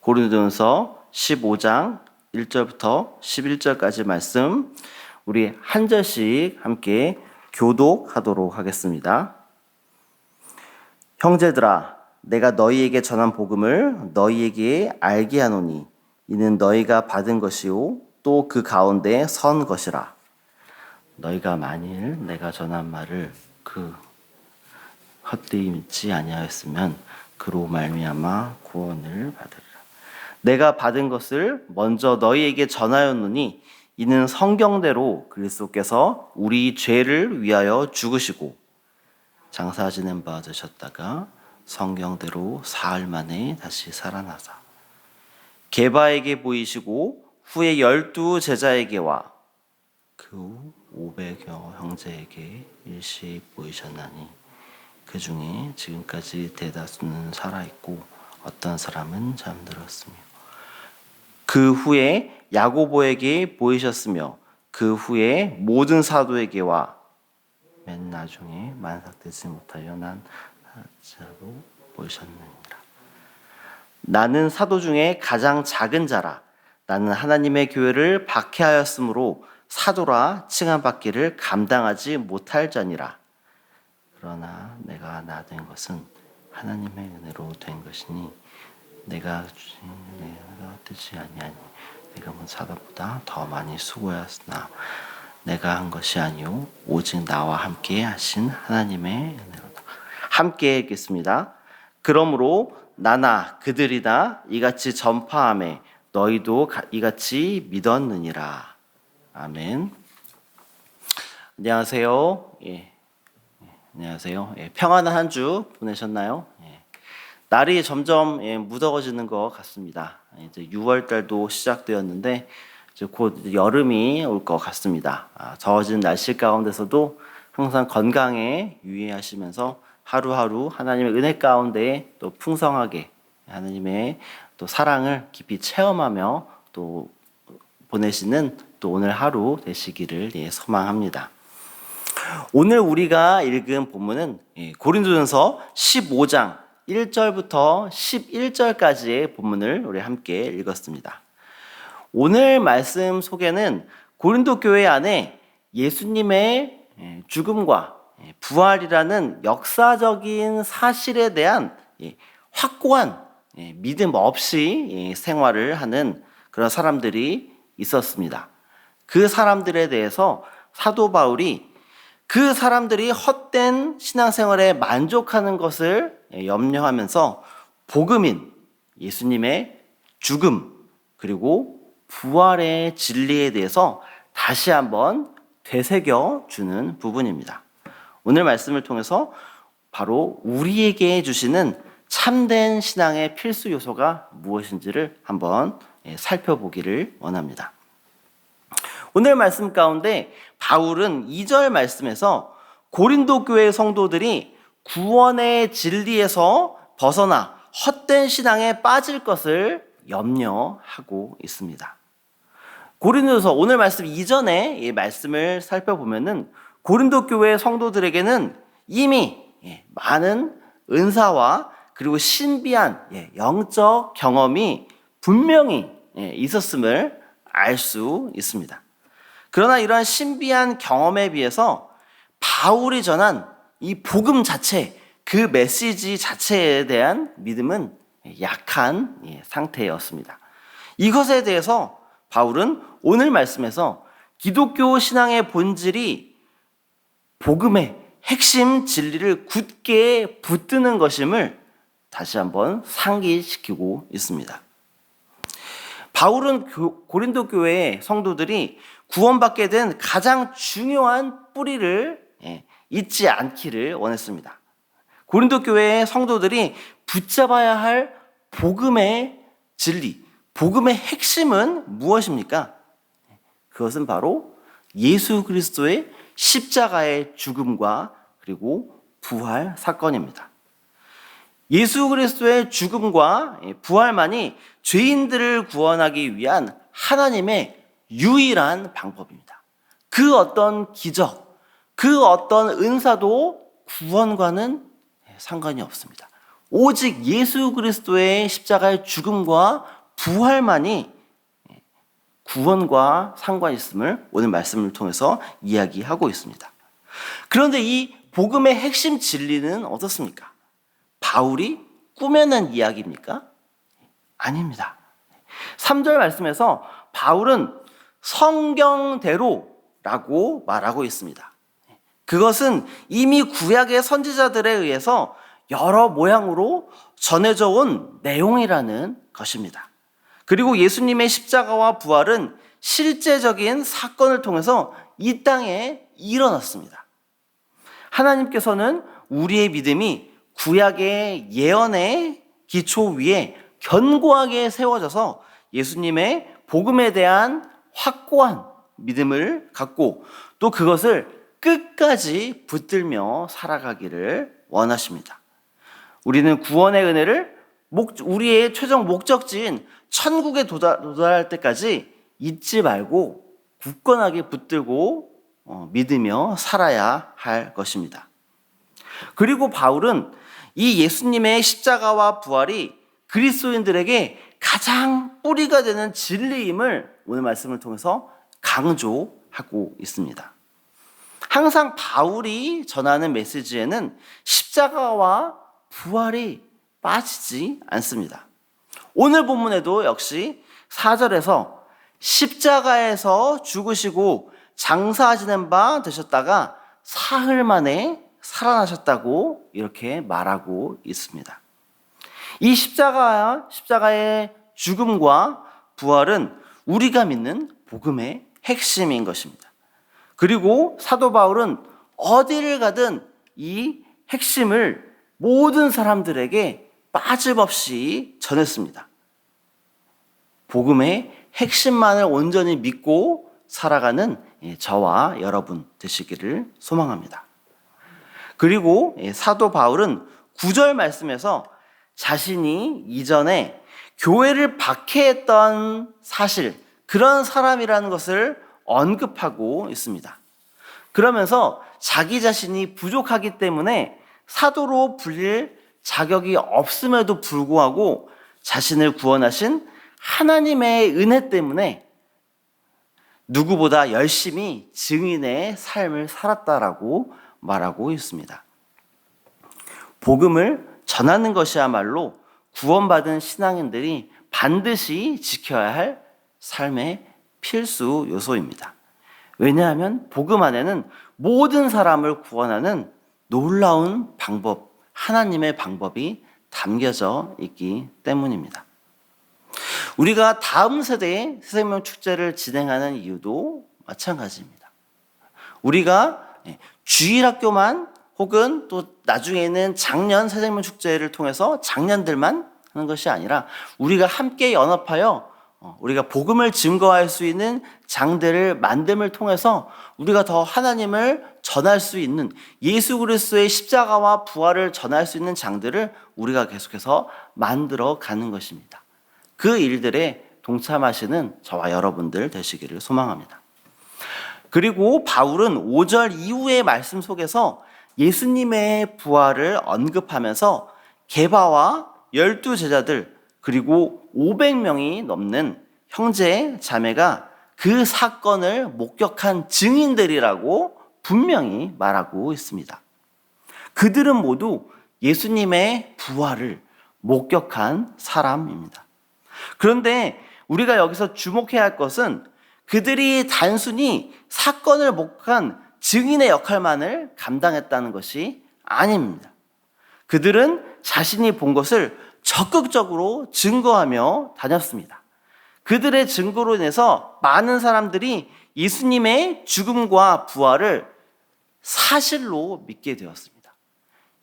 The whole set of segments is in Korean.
고린도전서 15장 1절부터 11절까지 말씀 우리 한 절씩 함께 교독하도록 하겠습니다. 형제들아, 내가 너희에게 전한 복음을 너희에게 알게 하노니 이는 너희가 받은 것이요 또 그 가운데 선 것이라. 너희가 만일 내가 전한 말을 헛되이 믿지 아니하였으면 그로 말미암아 구원을 받으리라. 내가 받은 것을 먼저 너희에게 전하였노니 이는 성경대로 그리스도께서 우리 죄를 위하여 죽으시고 장사 지낸 바 되셨다가 성경대로 사흘 만에 다시 살아나사 게바에게 보이시고 후에 12 제자에게와 그 후 500여 형제에게 일시 보이셨나니 그 중에 지금까지 대다수는 살아있고 어떤 사람은 잠들었으며 그 후에 야고보에게 보이셨으며 그 후에 모든 사도에게와 맨 나중에 만삭되지 못하여 난 자로 보이셨느니라. 나는 사도 중에 가장 작은 자라. 나는 하나님의 교회를 박해하였으므로 사도라 칭함받기를 감당하지 못할 자니라. 그러나 내가 나 된 것은 하나님의 은혜로 된 것이니 내가 되지 아니하니 내가 본 사도보다 더 많이 수고하였으나 내가 한 것이 아니요 오직 나와 함께 하신 하나님의 은혜로다. 함께 읽겠습니다. 그러므로 나나 그들이나 이같이 전파하매 너희도 이같이 믿었느니라. 아멘. 안녕하세요. 안녕하세요. 평안한 한 주 보내셨나요? 날이 점점 무더워지는 것 같습니다. 이제 6월 달도 시작되었는데 이제 곧 여름이 올 것 같습니다. 더워진 날씨 가운데서도 항상 건강에 유의하시면서 하루하루 하나님의 은혜 가운데 또 풍성하게 하나님의 또 사랑을 깊이 체험하며 또 보내시는 또 오늘 하루 되시기를 소망합니다. 오늘 우리가 읽은 본문은 고린도전서 15장 1절부터 11절까지의 본문을 우리 함께 읽었습니다. 오늘 말씀 속에는 고린도 교회 안에 예수님의 죽음과 부활이라는 역사적인 사실에 대한 확고한 믿음 없이 생활을 하는 그런 사람들이 있었습니다. 그 사람들에 대해서 사도 바울이 그 사람들이 헛된 신앙생활에 만족하는 것을 염려하면서 복음인 예수님의 죽음 그리고 부활의 진리에 대해서 다시 한번 되새겨 주는 부분입니다. 오늘 말씀을 통해서 바로 우리에게 주시는 참된 신앙의 필수 요소가 무엇인지를 한번 살펴보기를 원합니다. 오늘 말씀 가운데 바울은 2절 말씀에서 고린도 교회 성도들이 구원의 진리에서 벗어나 헛된 신앙에 빠질 것을 염려하고 있습니다. 고린도서 오늘 말씀 이전에 이 말씀을 살펴보면은 고린도 교회 성도들에게는 이미 많은 은사와 그리고 신비한 영적 경험이 분명히 있었음을 알 수 있습니다. 그러나 이러한 신비한 경험에 비해서 바울이 전한 이 복음 자체, 그 메시지 자체에 대한 믿음은 약한 상태였습니다. 이것에 대해서 바울은 오늘 말씀에서 기독교 신앙의 본질이 복음의 핵심 진리를 굳게 붙드는 것임을 다시 한번 상기시키고 있습니다. 바울은 고린도 교회의 성도들이 구원받게 된 가장 중요한 뿌리를 잊지 않기를 원했습니다. 고린도 교회의 성도들이 붙잡아야 할 복음의 진리, 복음의 핵심은 무엇입니까? 그것은 바로 예수 그리스도의 십자가의 죽음과 그리고 부활 사건입니다. 예수 그리스도의 죽음과 부활만이 죄인들을 구원하기 위한 하나님의 유일한 방법입니다. 그 어떤 기적, 그 어떤 은사도 구원과는 상관이 없습니다. 오직 예수 그리스도의 십자가의 죽음과 부활만이 구원과 상관이 있음을 오늘 말씀을 통해서 이야기하고 있습니다. 그런데 이 복음의 핵심 진리는 어떻습니까? 바울이 꾸며낸 이야기입니까? 아닙니다. 3절 말씀에서 바울은 성경대로라고 말하고 있습니다. 그것은 이미 구약의 선지자들에 의해서 여러 모양으로 전해져 온 내용이라는 것입니다. 그리고 예수님의 십자가와 부활은 실제적인 사건을 통해서 이 땅에 일어났습니다. 하나님께서는 우리의 믿음이 구약의 예언의 기초 위에 견고하게 세워져서 예수님의 복음에 대한 확고한 믿음을 갖고 또 그것을 끝까지 붙들며 살아가기를 원하십니다. 우리는 구원의 은혜를 우리의 최종 목적지인 천국에 도달할 때까지 잊지 말고 굳건하게 붙들고 믿으며 살아야 할 것입니다. 그리고 바울은 이 예수님의 십자가와 부활이 그리스도인들에게 가장 뿌리가 되는 진리임을 오늘 말씀을 통해서 강조하고 있습니다. 항상 바울이 전하는 메시지에는 십자가와 부활이 빠지지 않습니다. 오늘 본문에도 역시 4절에서 십자가에서 죽으시고 장사하시는 바 되셨다가 사흘 만에 살아나셨다고 이렇게 말하고 있습니다. 이 십자가의 죽음과 부활은 우리가 믿는 복음의 핵심인 것입니다. 그리고 사도 바울은 어디를 가든 이 핵심을 모든 사람들에게 빠짐없이 전했습니다. 복음의 핵심만을 온전히 믿고 살아가는 저와 여러분 되시기를 소망합니다. 그리고 사도 바울은 9절 말씀에서 자신이 이전에 교회를 박해했던 사실, 그런 사람이라는 것을 언급하고 있습니다. 그러면서 자기 자신이 부족하기 때문에 사도로 불릴 자격이 없음에도 불구하고 자신을 구원하신 하나님의 은혜 때문에 누구보다 열심히 증인의 삶을 살았다라고 말하고 있습니다. 복음을 전하는 것이야말로 구원받은 신앙인들이 반드시 지켜야 할 삶의 필수 요소입니다. 왜냐하면 복음 안에는 모든 사람을 구원하는 놀라운 방법, 하나님의 방법이 담겨져 있기 때문입니다. 우리가 다음 세대의 새생명 축제를 진행하는 이유도 마찬가지입니다. 우리가 주일학교만 혹은 또 나중에는 작년 새생명 축제를 통해서 작년들만 하는 것이 아니라 우리가 함께 연합하여 우리가 복음을 증거할 수 있는 장들을 만듦을 통해서 우리가 더 하나님을 전할 수 있는 예수 그리스도의 십자가와 부활을 전할 수 있는 장들을 우리가 계속해서 만들어 가는 것입니다. 그 일들에 동참하시는 저와 여러분들 되시기를 소망합니다. 그리고 바울은 5절 이후의 말씀 속에서 예수님의 부활을 언급하면서 게바와 12제자들 그리고 500명이 넘는 형제 자매가 그 사건을 목격한 증인들이라고 분명히 말하고 있습니다. 그들은 모두 예수님의 부활을 목격한 사람입니다. 그런데 우리가 여기서 주목해야 할 것은 그들이 단순히 사건을 목격한 증인의 역할만을 감당했다는 것이 아닙니다. 그들은 자신이 본 것을 적극적으로 증거하며 다녔습니다. 그들의 증거로 인해서 많은 사람들이 예수님의 죽음과 부활을 사실로 믿게 되었습니다.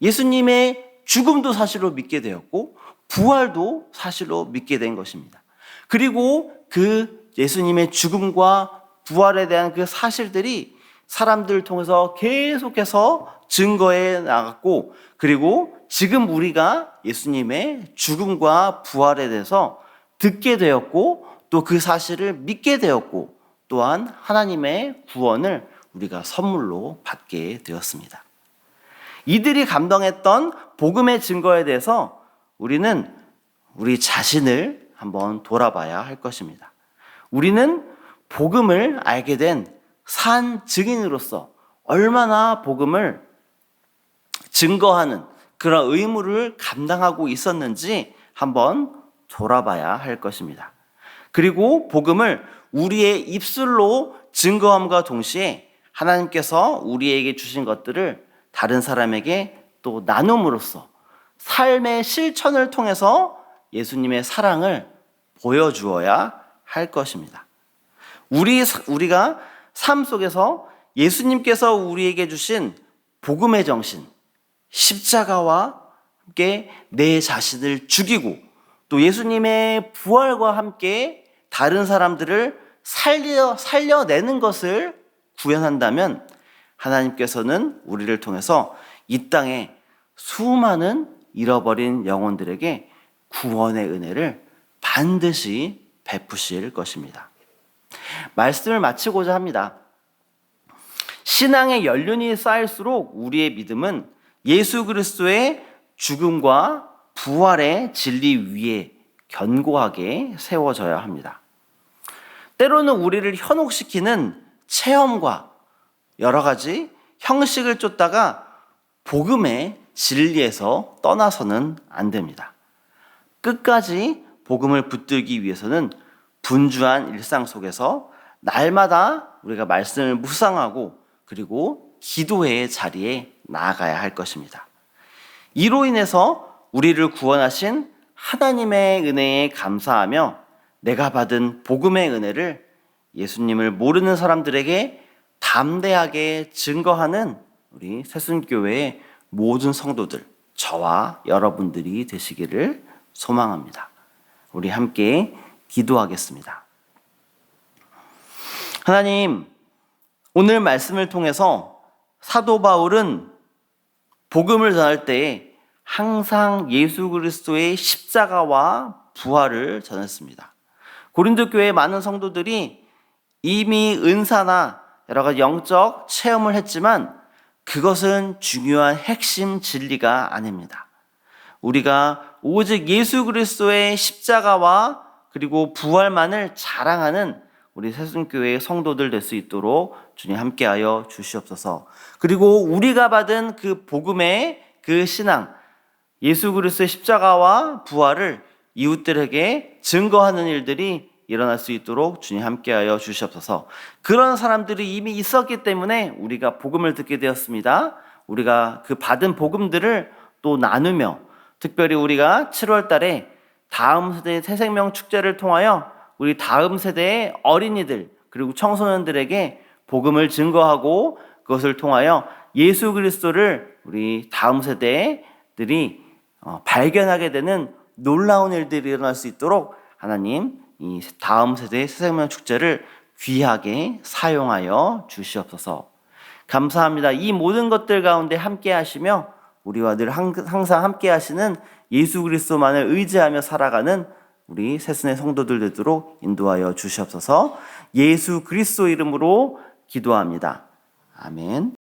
예수님의 죽음도 사실로 믿게 되었고 부활도 사실로 믿게 된 것입니다. 그리고 그 예수님의 죽음과 부활에 대한 그 사실들이 사람들을 통해서 계속해서 증거해 나갔고 그리고 지금 우리가 예수님의 죽음과 부활에 대해서 듣게 되었고 또 그 사실을 믿게 되었고 또한 하나님의 구원을 우리가 선물로 받게 되었습니다. 이들이 감당했던 복음의 증거에 대해서 우리는 우리 자신을 한번 돌아봐야 할 것입니다. 우리는 복음을 알게 된 산 증인으로서 얼마나 복음을 증거하는 그런 의무를 감당하고 있었는지 한번 돌아봐야 할 것입니다. 그리고 복음을 우리의 입술로 증거함과 동시에 하나님께서 우리에게 주신 것들을 다른 사람에게 또 나눔으로써 삶의 실천을 통해서 예수님의 사랑을 보여주어야 할 것입니다. 우리가 삶 속에서 예수님께서 우리에게 주신 복음의 정신, 십자가와 함께 내 자신을 죽이고 또 예수님의 부활과 함께 다른 사람들을 살려내는 것을 구현한다면 하나님께서는 우리를 통해서 이 땅에 수많은 잃어버린 영혼들에게 구원의 은혜를 반드시 베푸실 것입니다. 말씀을 마치고자 합니다. 신앙의 연륜이 쌓일수록 우리의 믿음은 예수 그리스도의 죽음과 부활의 진리 위에 견고하게 세워져야 합니다. 때로는 우리를 현혹시키는 체험과 여러 가지 형식을 쫓다가 복음의 진리에서 떠나서는 안 됩니다. 끝까지 복음을 붙들기 위해서는 분주한 일상 속에서 날마다 우리가 말씀을 묵상하고 그리고 기도의 자리에 나아가야 할 것입니다. 이로 인해서 우리를 구원하신 하나님의 은혜에 감사하며 내가 받은 복음의 은혜를 예수님을 모르는 사람들에게 담대하게 증거하는 우리 새순교회의 모든 성도들, 저와 여러분들이 되시기를 소망합니다. 우리 함께 기도하겠습니다. 하나님, 오늘 말씀을 통해서 사도 바울은 복음을 전할 때에 항상 예수 그리스도의 십자가와 부활을 전했습니다. 고린도 교회의 많은 성도들이 이미 은사나 여러 가지 영적 체험을 했지만 그것은 중요한 핵심 진리가 아닙니다. 우리가 오직 예수 그리스도의 십자가와 그리고 부활만을 자랑하는 우리 새순교회의 성도들 될 수 있도록 주님 함께하여 주시옵소서. 그리고 우리가 받은 그 복음의 그 신앙, 예수 그리스도의 십자가와 부활을 이웃들에게 증거하는 일들이 일어날 수 있도록 주님 함께하여 주시옵소서. 그런 사람들이 이미 있었기 때문에 우리가 복음을 듣게 되었습니다. 우리가 그 받은 복음들을 또 나누며 특별히 우리가 7월 달에 다음 세대 새생명 축제를 통하여 우리 다음 세대의 어린이들 그리고 청소년들에게 복음을 증거하고 그것을 통하여 예수 그리스도를 우리 다음 세대들이 발견하게 되는 놀라운 일들이 일어날 수 있도록 하나님 이 다음 세대의 새생명 축제를 귀하게 사용하여 주시옵소서. 감사합니다. 이 모든 것들 가운데 함께 하시며 우리와 늘 항상 함께 하시는 예수 그리스도만을 의지하며 살아가는 우리 새순의 성도들 되도록 인도하여 주시옵소서. 예수 그리스도 이름으로 기도합니다. 아멘.